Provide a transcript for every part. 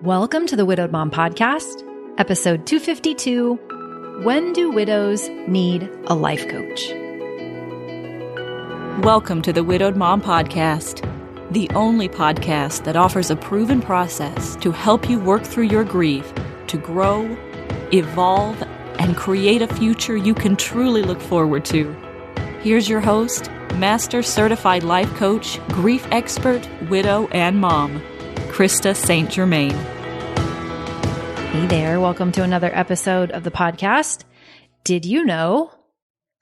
Welcome to the Widowed Mom Podcast, episode 252, When Do Widows Need a Life Coach? Welcome to the Widowed Mom Podcast, the only podcast that offers a proven process to help you work through your grief, to grow, evolve, and create a future you can truly look forward to. Here's your host, Master Certified Life Coach, Grief Expert, Widow, and Mom, Krista St-Germain. Hey there, welcome to another episode of the podcast. Did you know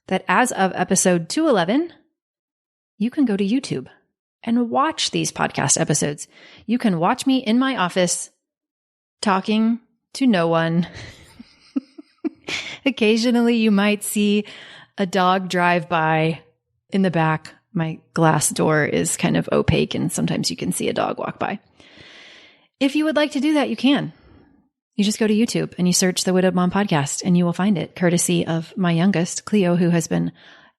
that as of episode 211, you can go to YouTube and watch these podcast episodes? You can watch me in my office talking to no one. Occasionally, you might see a dog drive by in the back. My glass door is kind of opaque, and sometimes you can see a dog walk by. If you would like to do that, you can. You just go to YouTube and you search the Widowed Mom Podcast, and you will find it, courtesy of my youngest, Cleo, who has been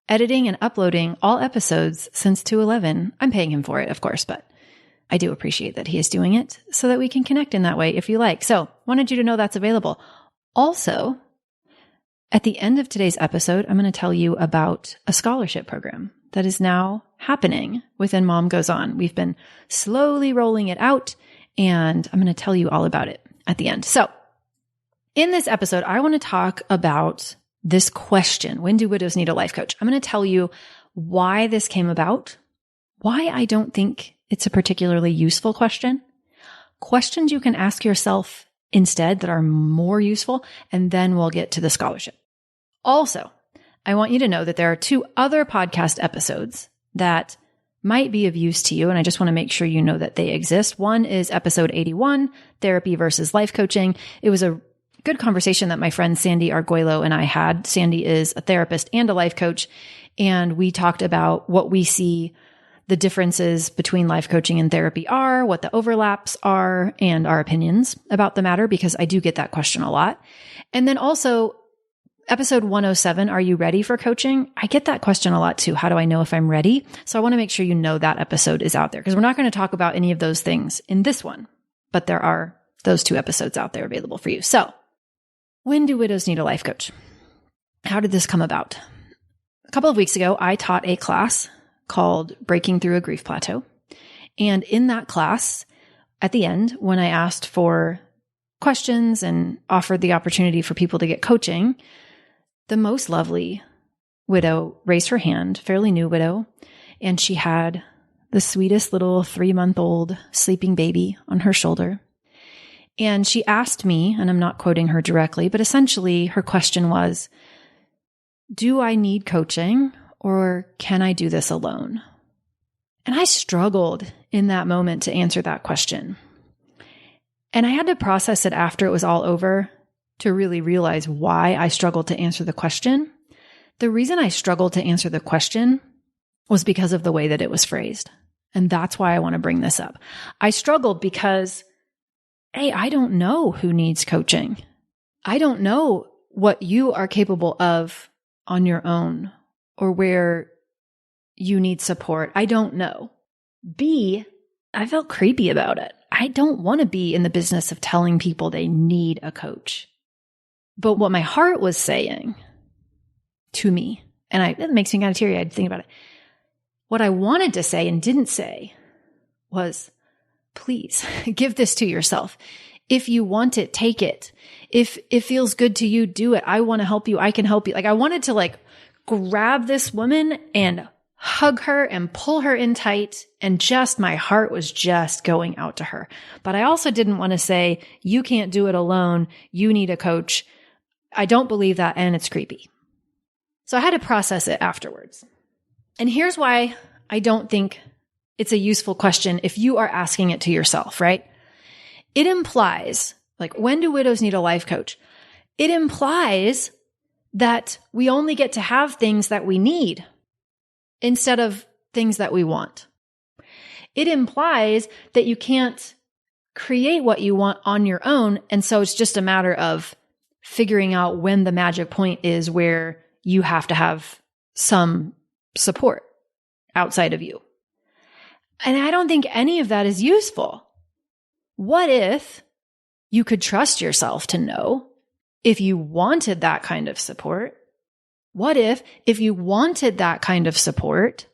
editing and uploading all episodes since 211. I'm paying him for it, of course, but I do appreciate that he is doing it so that we can connect in that way if you like. So wanted you to know that's available. Also, at the end of today's episode, I'm going to tell you about a scholarship program that is now happening within Mom Goes On. We've been slowly rolling it out, and I'm going to tell you all about it at the end. So in this episode, I want to talk about this question: when do widows need a life coach? I'm going to tell you why this came about, why I don't think it's a particularly useful question, questions you can ask yourself instead that are more useful, and then we'll get to the scholarship. Also, I want you to know that there are two other podcast episodes that might be of use to you, and I just want to make sure you know that they exist. One is episode 81, Therapy versus Life Coaching. It was a good conversation that my friend Sandy Arguello and I had. Sandy is a therapist and a life coach, and we talked about what we see the differences between life coaching and therapy are, what the overlaps are, and our opinions about the matter, because I do get that question a lot. And then also episode 107, Are You Ready for Coaching? I get that question a lot too. How do I know if I'm ready? So I want to make sure you know that episode is out there, because we're not going to talk about any of those things in this one, but there are those two episodes out there available for you. So when do widows need a life coach? How did this come about? A couple of weeks ago, I taught a class called Breaking Through a Grief Plateau. And in that class, at the end, when I asked for questions and offered the opportunity for people to get coaching, the most lovely widow raised her hand, fairly new widow, and she had the sweetest little 3-month-old sleeping baby on her shoulder. And she asked me, and I'm not quoting her directly, but essentially her question was, do I need coaching, or can I do this alone? And I struggled in that moment to answer that question. And I had to process it after it was all over to really realize why I struggled to answer the question. The reason I struggled to answer the question was because of the way that it was phrased. And that's why I want to bring this up. I struggled because, hey, I don't know who needs coaching. I don't know what you are capable of on your own, or where you need support. I don't know. B, I felt creepy about it. I don't want to be in the business of telling people they need a coach. But what my heart was saying to me, and it makes me kind of teary-eyed to think about it, what I wanted to say and didn't say was, please give this to yourself. If you want it, take it. If it feels good to you, do it. I want to help you. I can help you. I wanted to grab this woman and hug her and pull her in tight, and my heart was just going out to her. But I also didn't want to say, you can't do it alone. You need a coach. I don't believe that, and it's creepy. So I had to process it afterwards. And here's why I don't think it's a useful question if you are asking it to yourself, right? It implies, when do widows need a life coach? It implies that we only get to have things that we need instead of things that we want. It implies that you can't create what you want on your own, and so it's just a matter of figuring out when the magic point is where you have to have some support outside of you. And I don't think any of that is useful. What if you could trust yourself to know if you wanted that kind of support. What if you wanted that kind of support,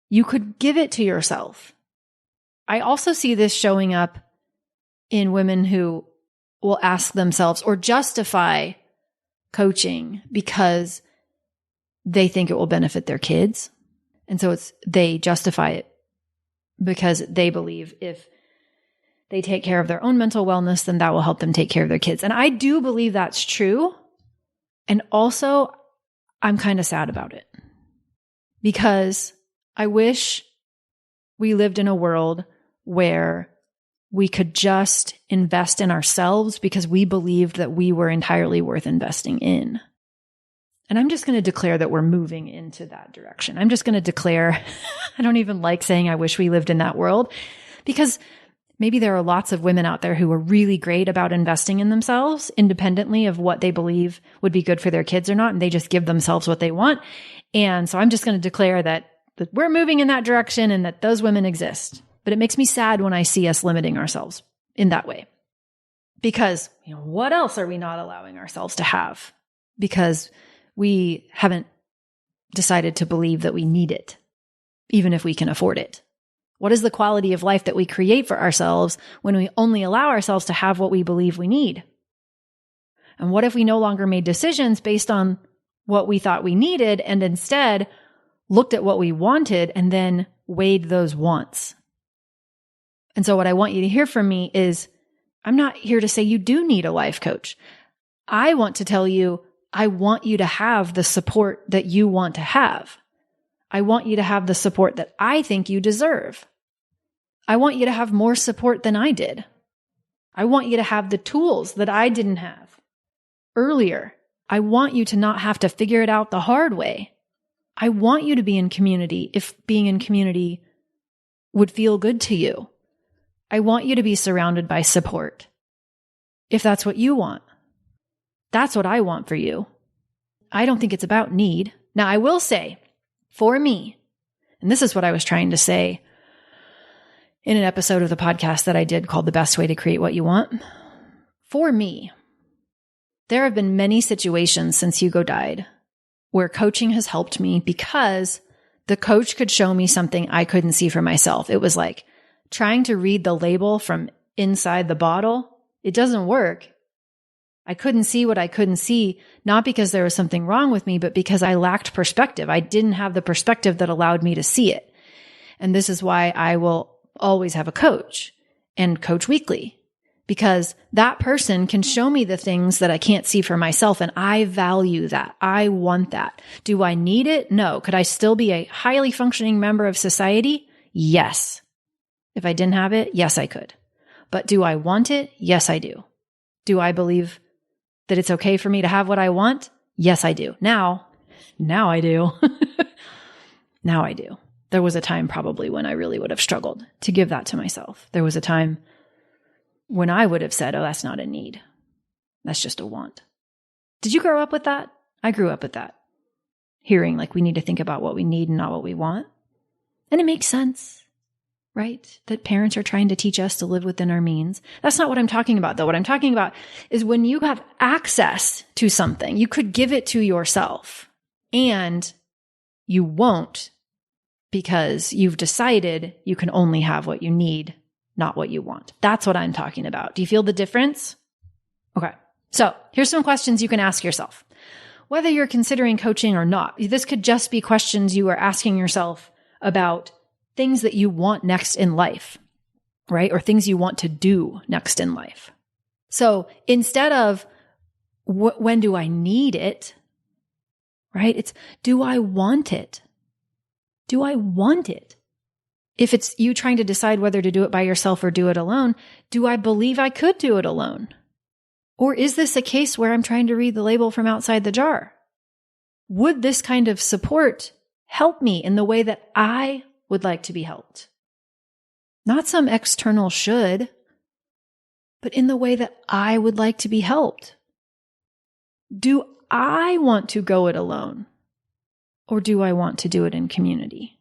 you could give it to yourself? I also see this showing up in women who will ask themselves or justify coaching because they think it will benefit their kids. And so they justify it because they believe if they take care of their own mental wellness, then that will help them take care of their kids. And I do believe that's true. And also, I'm kind of sad about it because I wish we lived in a world where we could just invest in ourselves because we believed that we were entirely worth investing in. And I'm just going to declare that we're moving into that direction. I'm just going to declare, I don't even like saying I wish we lived in that world, because maybe there are lots of women out there who are really great about investing in themselves independently of what they believe would be good for their kids or not. And they just give themselves what they want. And so I'm just going to declare that we're moving in that direction and that those women exist. But it makes me sad when I see us limiting ourselves in that way. Because, what else are we not allowing ourselves to have? Because we haven't decided to believe that we need it, even if we can afford it. What is the quality of life that we create for ourselves when we only allow ourselves to have what we believe we need? And what if we no longer made decisions based on what we thought we needed and instead looked at what we wanted and then weighed those wants? And so what I want you to hear from me is, I'm not here to say you do need a life coach. I want to tell you, I want you to have the support that you want to have. I want you to have the support that I think you deserve. I want you to have more support than I did. I want you to have the tools that I didn't have earlier. I want you to not have to figure it out the hard way. I want you to be in community if being in community would feel good to you. I want you to be surrounded by support if that's what you want. That's what I want for you. I don't think it's about need. Now, I will say, for me, and this is what I was trying to say in an episode of the podcast that I did called The Best Way to Create What You Want. For me, there have been many situations since Hugo died where coaching has helped me because the coach could show me something I couldn't see for myself. It was like trying to read the label from inside the bottle. It doesn't work. I couldn't see what I couldn't see, not because there was something wrong with me, but because I lacked perspective. I didn't have the perspective that allowed me to see it. And this is why I will always have a coach and coach weekly, because that person can show me the things that I can't see for myself. And I value that. I want that. Do I need it? No. Could I still be a highly functioning member of society? Yes. If I didn't have it, yes, I could. But do I want it? Yes, I do. Do I believe that it's okay for me to have what I want? Yes, I do. Now I do. Now I do. There was a time probably when I really would have struggled to give that to myself. There was a time when I would have said, oh, that's not a need. That's just a want. Did you grow up with that? I grew up with that. Hearing like we need to think about what we need and not what we want. And it makes sense. Right? That parents are trying to teach us to live within our means. That's not what I'm talking about, though. What I'm talking about is when you have access to something, you could give it to yourself and you won't because you've decided you can only have what you need, not what you want. That's what I'm talking about. Do you feel the difference? Okay. So here's some questions you can ask yourself. Whether you're considering coaching or not, this could just be questions you are asking yourself about things that you want next in life, right? Or things you want to do next in life. So instead of when do I need it, right? It's do I want it? Do I want it? If it's you trying to decide whether to do it by yourself or do it alone, do I believe I could do it alone? Or is this a case where I'm trying to read the label from outside the jar? Would this kind of support help me in the way that I would like to be helped? Not some external should, but in the way that I would like to be helped. Do I want to go it alone? Or do I want to do it in community?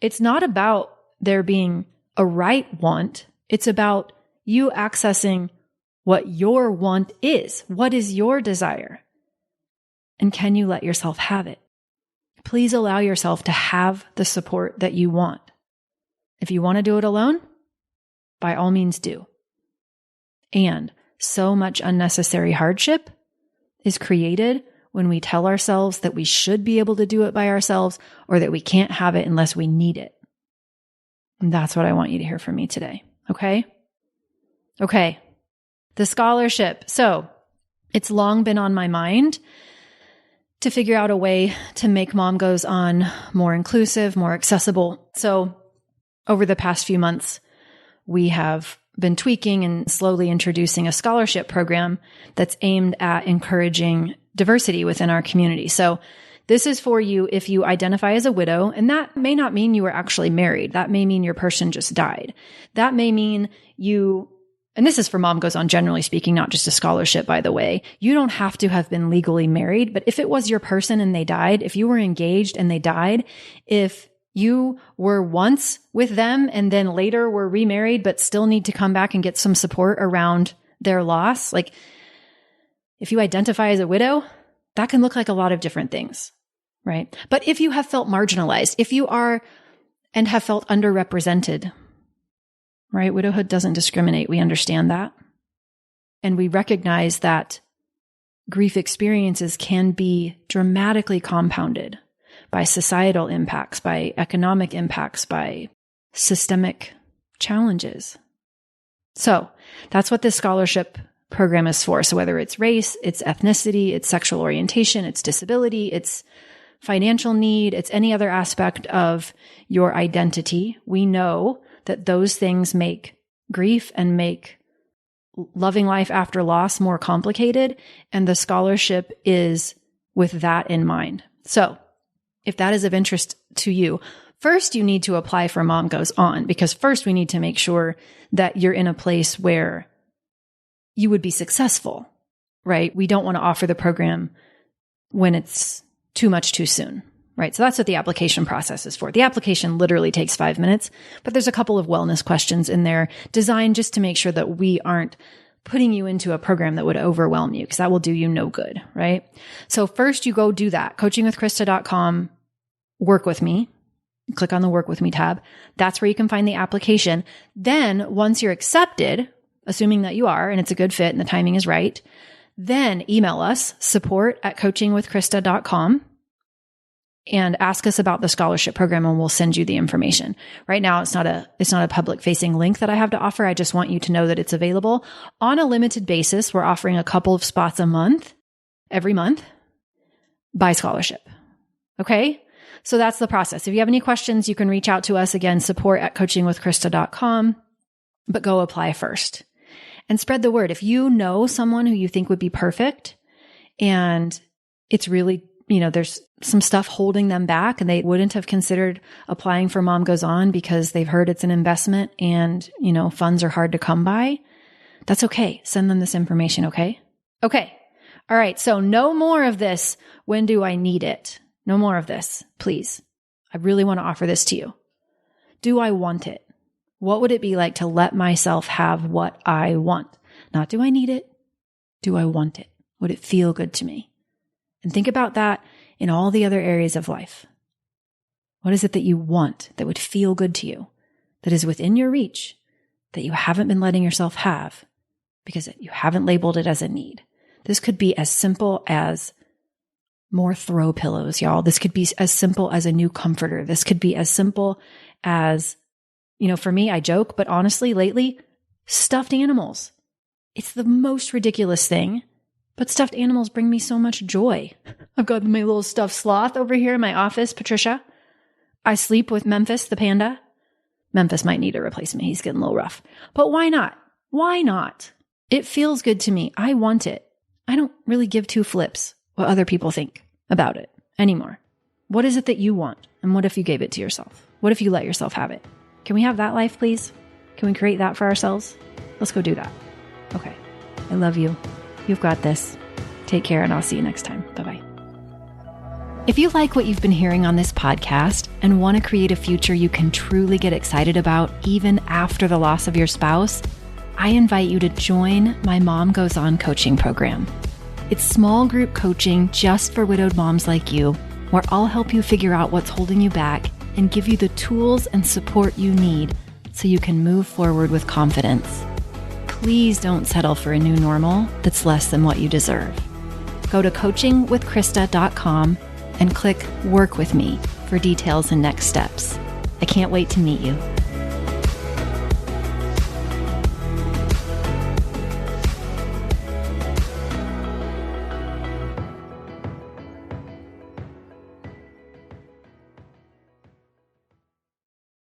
It's not about there being a right want. It's about You accessing what your want is. What is your desire? And can you let yourself have it? Please allow yourself to have the support that you want. If you want to do it alone, by all means do. And so much unnecessary hardship is created when we tell ourselves that we should be able to do it by ourselves or that we can't have it unless we need it. And that's what I want you to hear from me today. Okay? Okay. The scholarship. So it's long been on my mind to figure out a way to make Mom Goes On more inclusive, more accessible. So over the past few months, we have been tweaking and slowly introducing a scholarship program that's aimed at encouraging diversity within our community. So this is for you if you identify as a widow, and that may not mean you were actually married. That may mean your person just died. That may mean you, and this is for Mom Goes On generally speaking, not just a scholarship, by the way. You don't have to have been legally married, but if it was your person and they died, if you were engaged and they died, if you were once with them and then later were remarried, but still need to come back and get some support around their loss. Like if you identify as a widow, that can look like a lot of different things, right? But if you have felt marginalized, if you are and have felt underrepresented, right? Widowhood doesn't discriminate. We understand that. And we recognize that grief experiences can be dramatically compounded by societal impacts, by economic impacts, by systemic challenges. So that's what this scholarship program is for. So whether it's race, it's ethnicity, it's sexual orientation, it's disability, it's financial need, it's any other aspect of your identity, we know that those things make grief and make loving life after loss more complicated. And the scholarship is with that in mind. So if that is of interest to you, first you need to apply for Mom Goes On, because first we need to make sure that you're in a place where you would be successful, right? We don't want to offer the program when it's too much too soon, right? So that's what the application process is for. The application literally takes 5 minutes, but there's a couple of wellness questions in there designed just to make sure that we aren't putting you into a program that would overwhelm you, because that will do you no good, right? So first you go do that, coachingwithkrista.com, work with me, click on the work with me tab. That's where you can find the application. Then once you're accepted, assuming that you are, and it's a good fit and the timing is right, then email us support@coachingwithkrista.com and ask us about the scholarship program, and we'll send you the information. Right now, it's not a public facing link that I have to offer. I just want you to know that it's available on a limited basis. We're offering a couple of spots a month, every month, by scholarship. Okay. So that's the process. If you have any questions, you can reach out to us again, support@coachingwithkrista.com, but go apply first and spread the word. If you know someone who you think would be perfect and it's really, there's some stuff holding them back and they wouldn't have considered applying for Mom Goes On because they've heard it's an investment and, funds are hard to come by, that's okay. Send them this information. Okay. Okay. All right. So no more of this. When do I need it? No more of this, please. I really want to offer this to you. Do I want it? What would it be like to let myself have what I want? Not do I need it? Do I want it? Would it feel good to me? And think about that in all the other areas of life. What is it that you want that would feel good to you, that is within your reach, that you haven't been letting yourself have because you haven't labeled it as a need? This could be as simple as more throw pillows, y'all. This could be as simple as a new comforter. This could be as simple as, for me, I joke, but honestly, lately, stuffed animals. It's the most ridiculous thing, but stuffed animals bring me so much joy. I've got my little stuffed sloth over here in my office, Patricia. I sleep with Memphis, the panda. Memphis might need a replacement. He's getting a little rough. But why not? Why not? It feels good to me. I want it. I don't really give two flips what other people think about it anymore. What is it that you want? And what if you gave it to yourself? What if you let yourself have it? Can we have that life, please? Can we create that for ourselves? Let's go do that. Okay. I love you. You've got this. Take care, and I'll see you next time. Bye-bye. If you like what you've been hearing on this podcast and want to create a future you can truly get excited about even after the loss of your spouse, I invite you to join my Mom Goes On coaching program. It's small group coaching just for widowed moms like you, where I'll help you figure out what's holding you back and give you the tools and support you need so you can move forward with confidence. Please don't settle for a new normal that's less than what you deserve. Go to coachingwithkrista.com and click Work With Me for details and next steps. I can't wait to meet you.